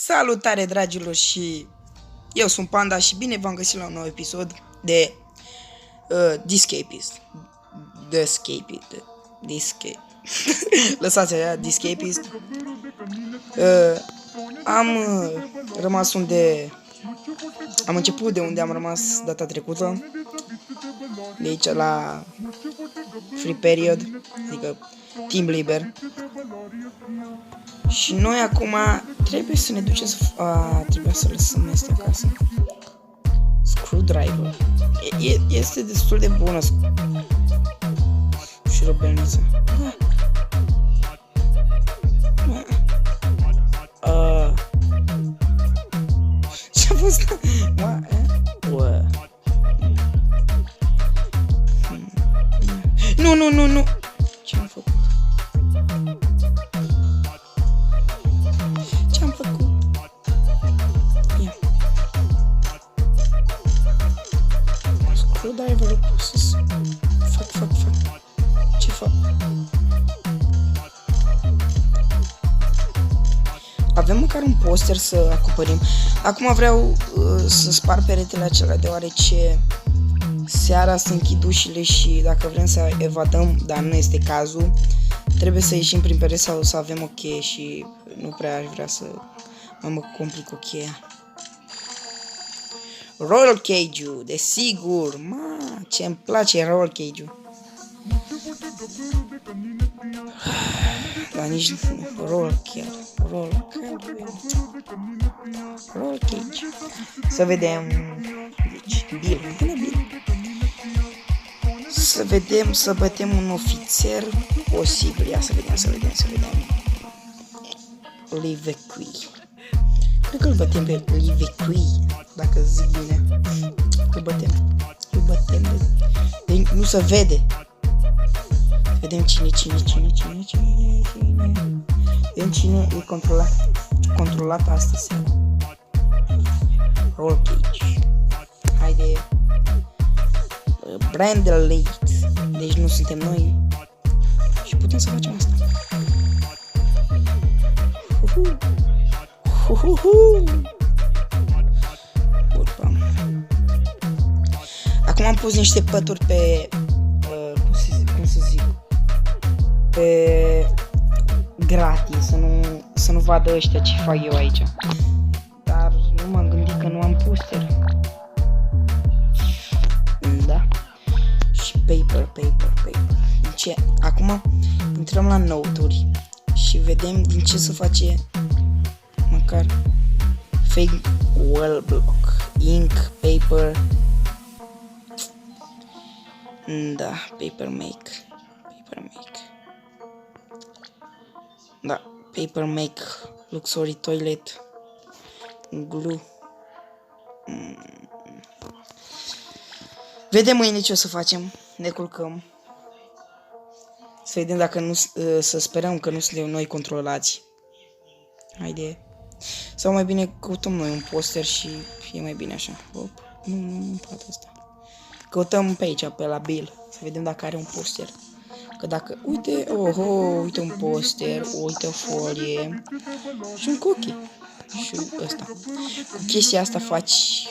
Salutare, dragilor, și eu sunt Panda și bine v-am găsit la un nou episod de The Escapist. Lăsați aia, The Escapist. Am rămas unde am început, de unde am rămas data trecută. De aici la Free Period, adică timp liber. Și noi acum trebuie să ne ducem să... trebuie să lăsăm asta acasă. Screwdriver. Este destul de bună. Și robelnița. Ce-a fost? Nu. Ce-am făcut? Ce-am făcut? Ia. Screwdriver-ul să fac. Ce fac? Avem măcar un poster să acoperim. Acum vreau să spar peretele acelea, deoarece seara se închid ușile și dacă vrem să evadăm, dar nu este cazul, trebuie să ieșim prin perete sau să avem o cheie și nu prea aș vrea să mă complic cu cheia. Roll cage-ul, desigur, ce-mi place roll cage-ul. Dar nici roll cage. Să vedem. Deci, Bill. Să vedem, să bătem un ofițer posibil. Ia să vedem. Livecui. Cred că îl bătem pe Livecui, dacă zic bine. Îl bătem. Nu se vede. Vedem cine. Vedem cine e controlat astăzi. Roll cage. Haide. Brandel late. Deci nu suntem noi. Și putem să facem asta. Acum am pus niște pături pe cum să zic, pe gratis, să nu vadă ăștia ce fac eu aici. Dar nu m-am gândit că nu am poster. Da. Și paper. Deci acum intrăm la note-uri și vedem din ce se face măcar fake wall block, ink, paper. Da, paper make. Da, paper make, luxury toilet, glue. Vedem mâine ce o să facem. Ne culcăm. Să vedem dacă nu, să sperăm că nu suntem noi controlați. Haide. Sau mai bine căutăm noi un poster și e mai bine așa. Hop. Nu poate asta. Căutăm pe aici, pe la Bill, să vedem dacă are un poster. Că dacă, uite un poster, uite o folie și un cookie. Și ăsta. Cu chestia asta faci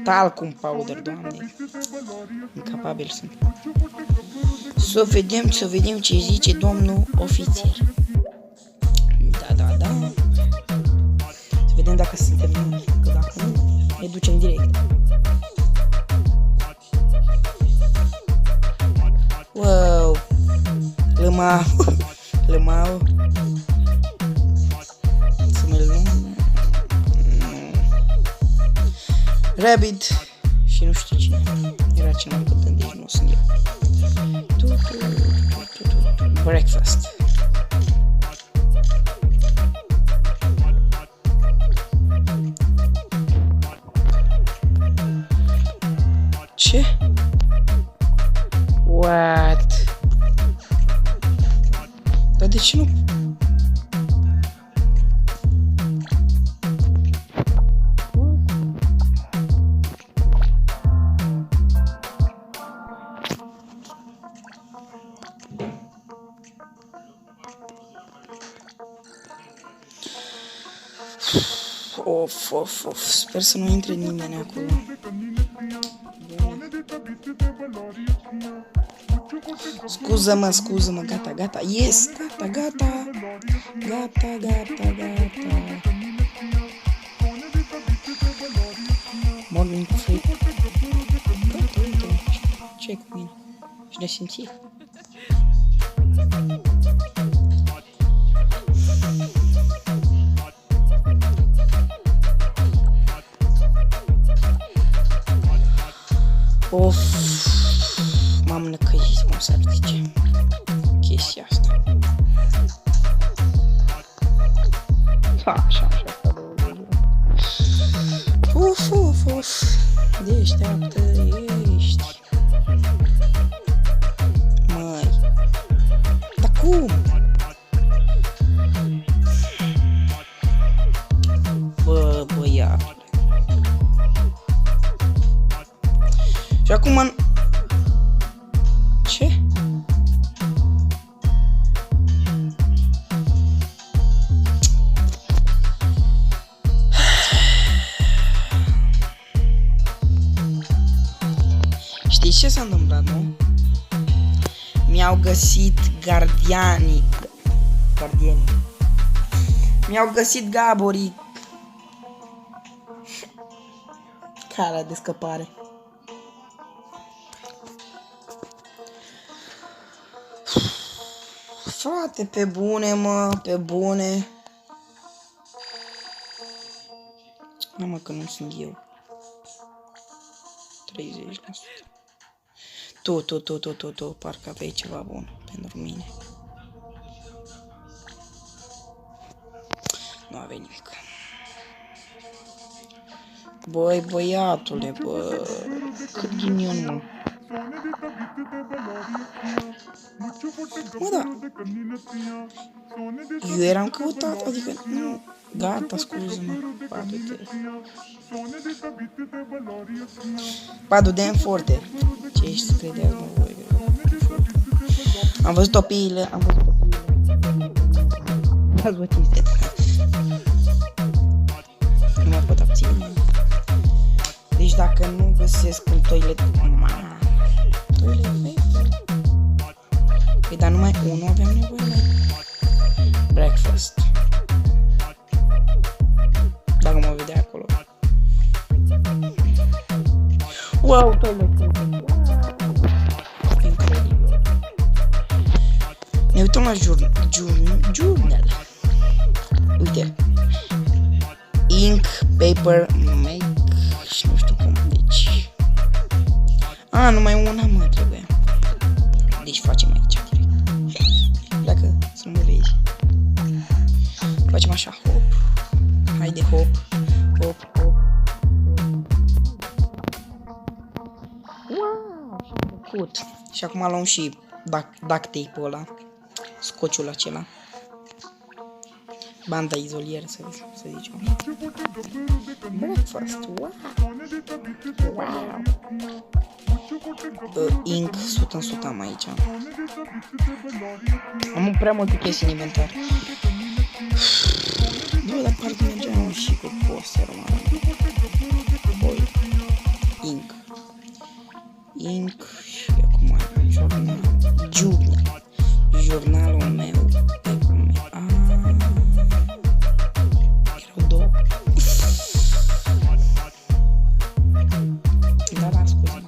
talcum powder, doamne. Incapabil sunt. Să vedem ce zice domnul ofițer. Da. Să vedem dacă suntem noi, că dacă nu, ne ducem direct. Wow! Lămau. Să mă luăm. Rabbit. Și nu știu cine. Era cineva cântând, deci nu sunt eu. Breakfast. Ce? What? Dar de ce nu? Of. Sper să nu intre nimeni acolo. Scuză-mă, gata. Yes, gata. Morning free. Gata, uite. Ce-i cu mine? Și de simțit. Of, m-am năcăjit, cum s-ar zice, chestia asta. Așa, Of, deșteaptă ești. Măi, dar cum? Bă, băiatule. Și acum... Ce? Știți ce s-a întâmplat, nu? Mi-au găsit gardianii. Mi-au găsit gaborii. Calea de scăpare. Frate, pe bune. Nu, mă, că nu sunt eu. 30%. Tu, parcă aveai ceva bun pentru mine. Nu aveai nimic. Băi, băiatule, bă, cât ghinion, mă. Mă, da. Eu eram căutat, adică, nu. Gata, scuză-mă. Padu, dă-mi forte. Ce ești să credeți, mă, voi? Am văzut opiile. Ați vă ce nu mă pot abține. Deci dacă nu găsesc un toilet... Păi, dar numai unul aveam nevoie, mai. Breakfast. Dacă mă vedea acolo. Wow, toiletul. Incredibil. Ne uităm la journal. Uite. Ink, paper, make... Și nu știu cum, deci... numai una, mă, trebuie. Deci facem aici. Pleacă, să nu mă vezi. Facem așa, hop. Haide, hop. Wow, și-am făcut. Și acum luăm și duct tape-ul ăla. Scociul acela. Banda izolier, să zicem. Breakfast, wow. Ink, 100% am aici. Am prea multe chestii în inventar. Bă, dar parcă mergeam și cu posterul, mă. Ink și acum jurnalul meu. Erau două. Da, scuze.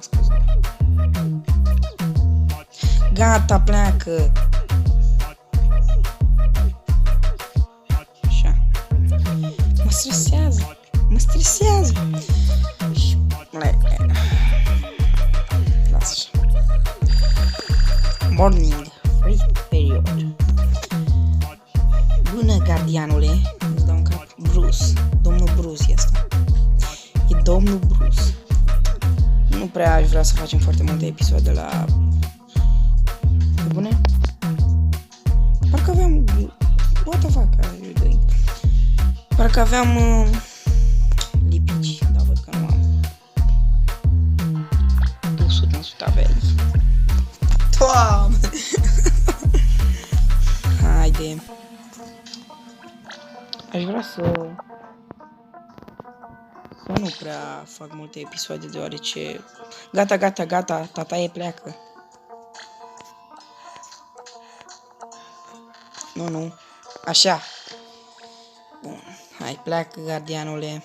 Gata, pleacă. Așa. Mă stresează. Lasă. Morning free period. Bună, gardianule. Îți dau un cap. Bruce. Domnul Bruce este. E domnul Bruce. Nu prea aș vrea să facem foarte multe episoade la... Pe bune? Parcă aveam... What the fuck are you doing? Parcă aveam... lipici, dar văd că nu am. 200% avea. Doamne! Haide. Aș vrea să... Că nu prea fac multe episoade, deoarece... Gata, tataie pleacă. Nu. Așa. Bun. Hai, pleacă, gardianule.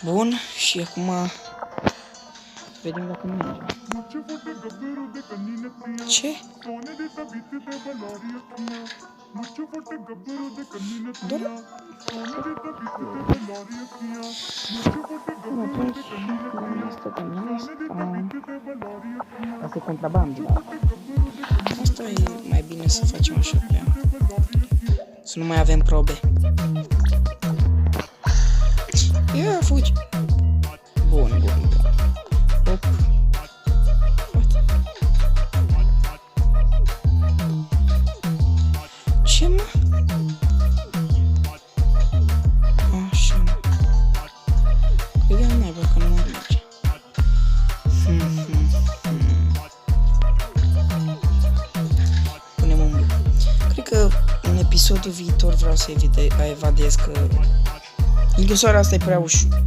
Bun, și acum vedem dacă nu merge. Ce? Doar... Asta e contrabandă. Asta e mai bine să facem așa pe ea. Să nu mai avem probe. Ia, fugi! Bun. Hop. Ce, mă? Așa. Vedeam mai bă că nu mai merge. Punem un bun. Cred că în episodul viitor vreau să evadez că închisoarea asta e prea ușor.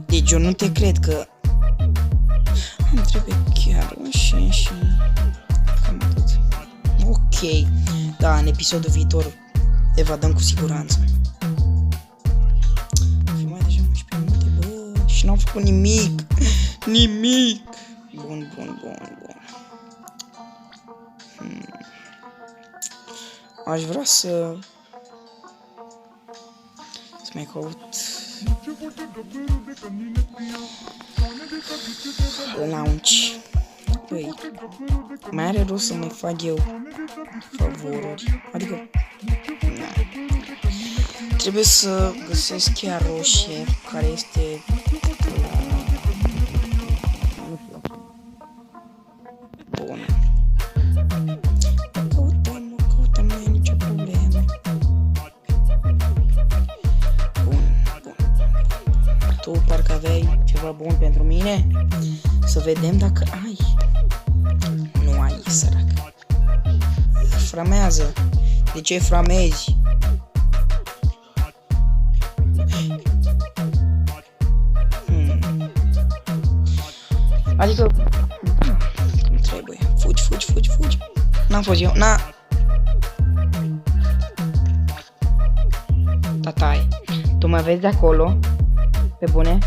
Deci eu nu te cred că îmi trebuie chiar și cam atât. Ok. Da, în episodul viitor evadăm cu siguranță. Filmai deja 11 minute, bă, și n-am făcut nimic. Bun. Aș vrea să mai caut launch. Păi, mai are rost să mai fac eu favoruri. Adică trebuie să găsesc chiar o șef care este bun. Căutăm, nu e nicio problemă. Tu parcă aveai ceva bun pentru mine? Să vedem dacă ai. Nu ai, sărac. Framează. De ce framezi? Adică cum trebuie. Fugi. N-am fost eu, Tatai, tu mă vezi de acolo? Pe bune?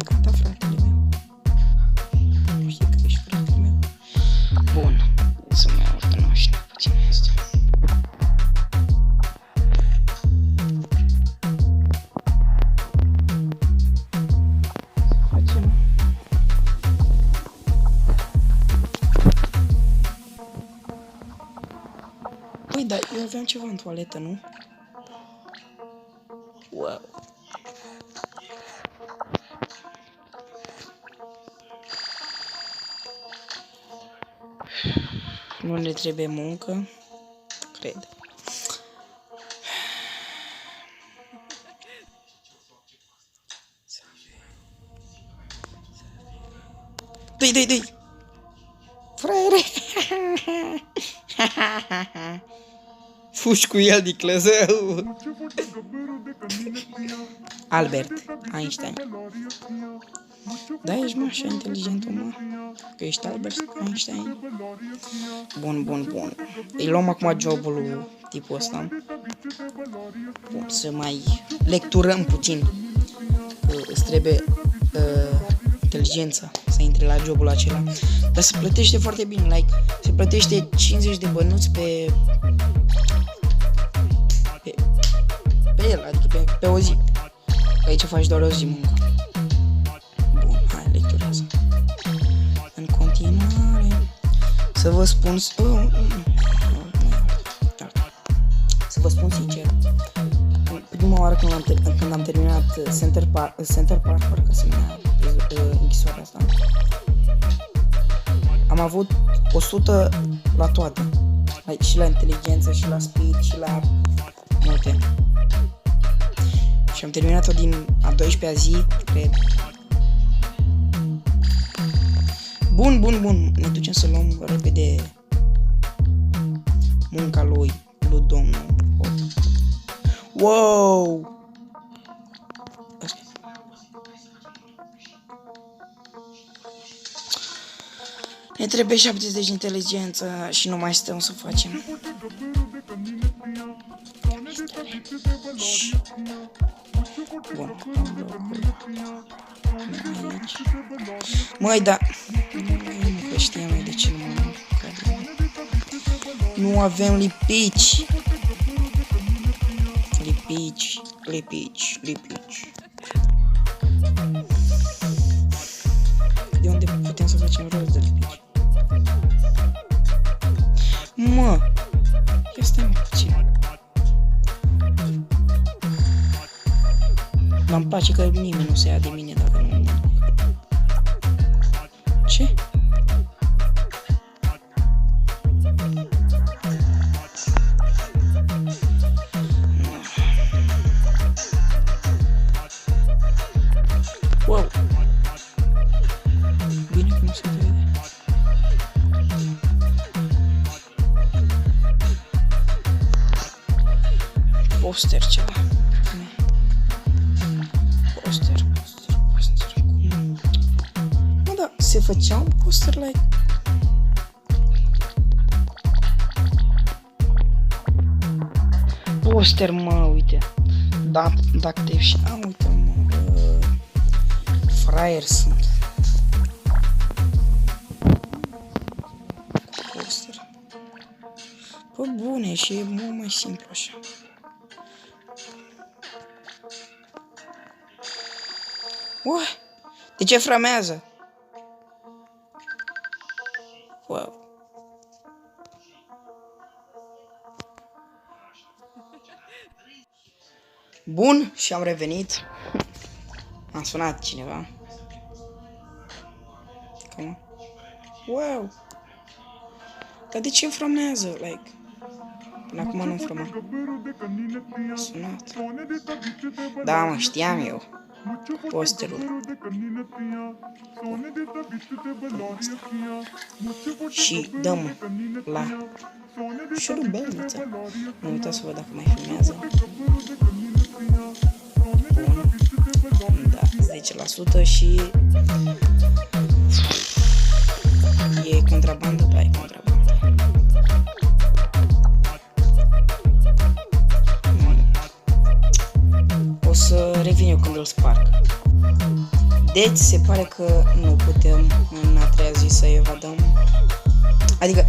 Gata, fratele meu. Știi că ești fratele meu. Bun. Să mai ordonăm puțin asta. Facem. Păi, dar eu aveam ceva în toaletă, nu? Wow. Nu ne trebuie muncă, cred. Dă-i! Fraiere! Fugi cu el de clăzău! Albert Einstein. Da, ești mă așa inteligent, mă? Că ești Albert Einstein? Bun. Îi luăm acum jobul lui tipul ăsta. Bun, să mai lecturăm puțin. Că îți trebuie inteligența să intre la jobul acela. Dar se plătește foarte bine, like, se plătește 50 de bănuți pe el, adică pe o zi. Aici faci doar o zi muncă. Bun, hai, lecturează. În continuare, să vă spun... Să vă spun sincer, prima oară când am terminat Center Park, parcă se numea închisoarea asta, am avut 100 la toate. Și la inteligență, și la speed, și la multe. Și am terminat-o din a 12-a zi, cred. Bun, bun, bun. Ne ducem să luăm repede munca lui domnul. Wow! Ne trebuie 70 de inteligență și nu mai stăm să facem. Bun. Aici. Măi, da. Nu știam eu de ce nu mă. Nu avem lipici. Lipici. De unde putem să facem rost de lipici? Mă! Ia stai mă puțin. M-am place că nimeni nu se ia de mine dacă nu mă duc. Ce? Wow! Bine cum se vede. Poster ceva. Poster. Mă, da, se făcea un poster like... Poster, mă, uite. Da, dacă te și... uite, mă, fraier sunt. Poster. Pă bune, și e mult mai simplu așa. Uai, de ce framează? Wow. Bun, și am revenit. Am sunat cineva. Cum? Wow. Dar de ce framează? Like, până acum nu frama. Sunat. Da, mă, știam eu. Posterul. Și dăm la șurubelniță. Nu uitați să văd dacă mai filmează. Da, 10% și e contrabandă, da, e contrabandă. O să revin eu când îl sparg. Deci se pare că nu putem în a treia zi să evadăm. Adică,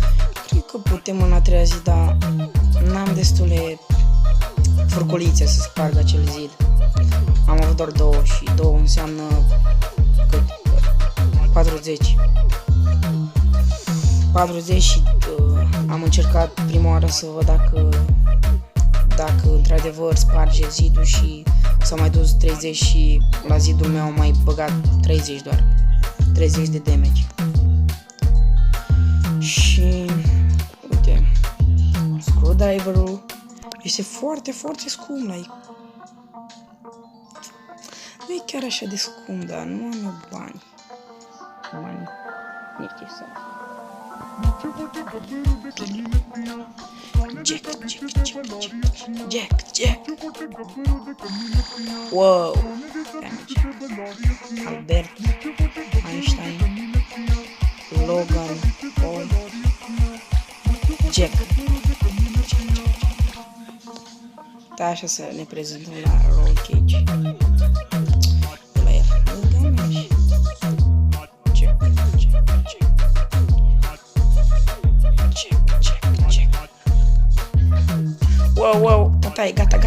cred că putem în a treia zi, dar n-am destule furculițe să sparg acel zid. Am avut doar 2 și 2 înseamnă cât? 40. 40 și am încercat prima oară să văd dacă într-adevăr sparge zidul și s-a mai dus 30 și la zidul meu am mai băgat 30 doar. 30 de damage. Și uite, screwdriver-ul este foarte, foarte scump, like. Nu e chiar așa de scump, dar nu am eu bani. Jack. Wow. Albert Einstein, Logan Paul, Jack. Da, așa să ne prezentăm la Roll Cage. La el. Jack. Wow, tatai, gata.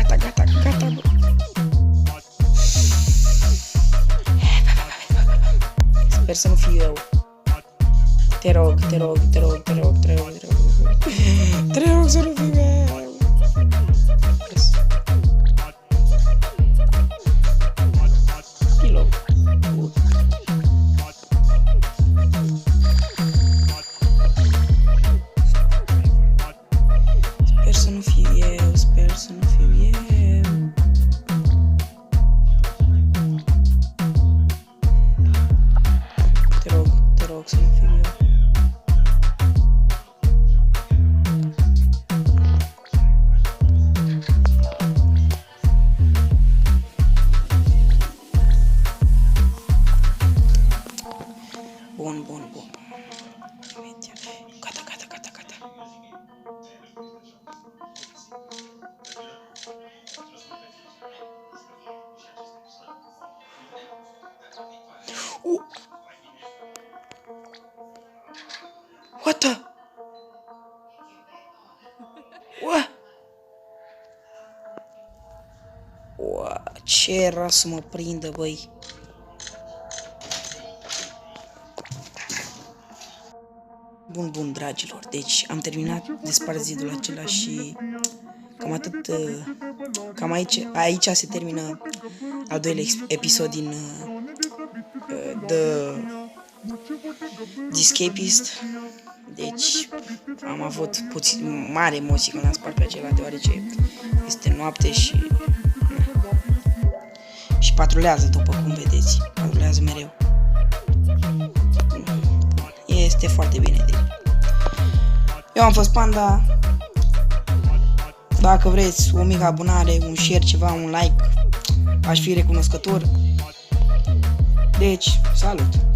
Sper să nu fiu eu. Te rog să nu fiu eu. Pilou. Sper să nu fiu eu. What the? What? Ce era să mă prindă, băi? Bun, dragilor, deci am terminat de spart zidul acela și cam atât, cam aici se termină al doilea episod din The Escapist. Deci am avut puțin mare emoții când am spart pe acela, deoarece este noapte și patrulează, după cum vedeți, patrulează mereu. Este foarte bine. Eu am fost Panda. Dacă vreți o mică abonare, un share, ceva, un like, aș fi recunoscător. Deci, salut!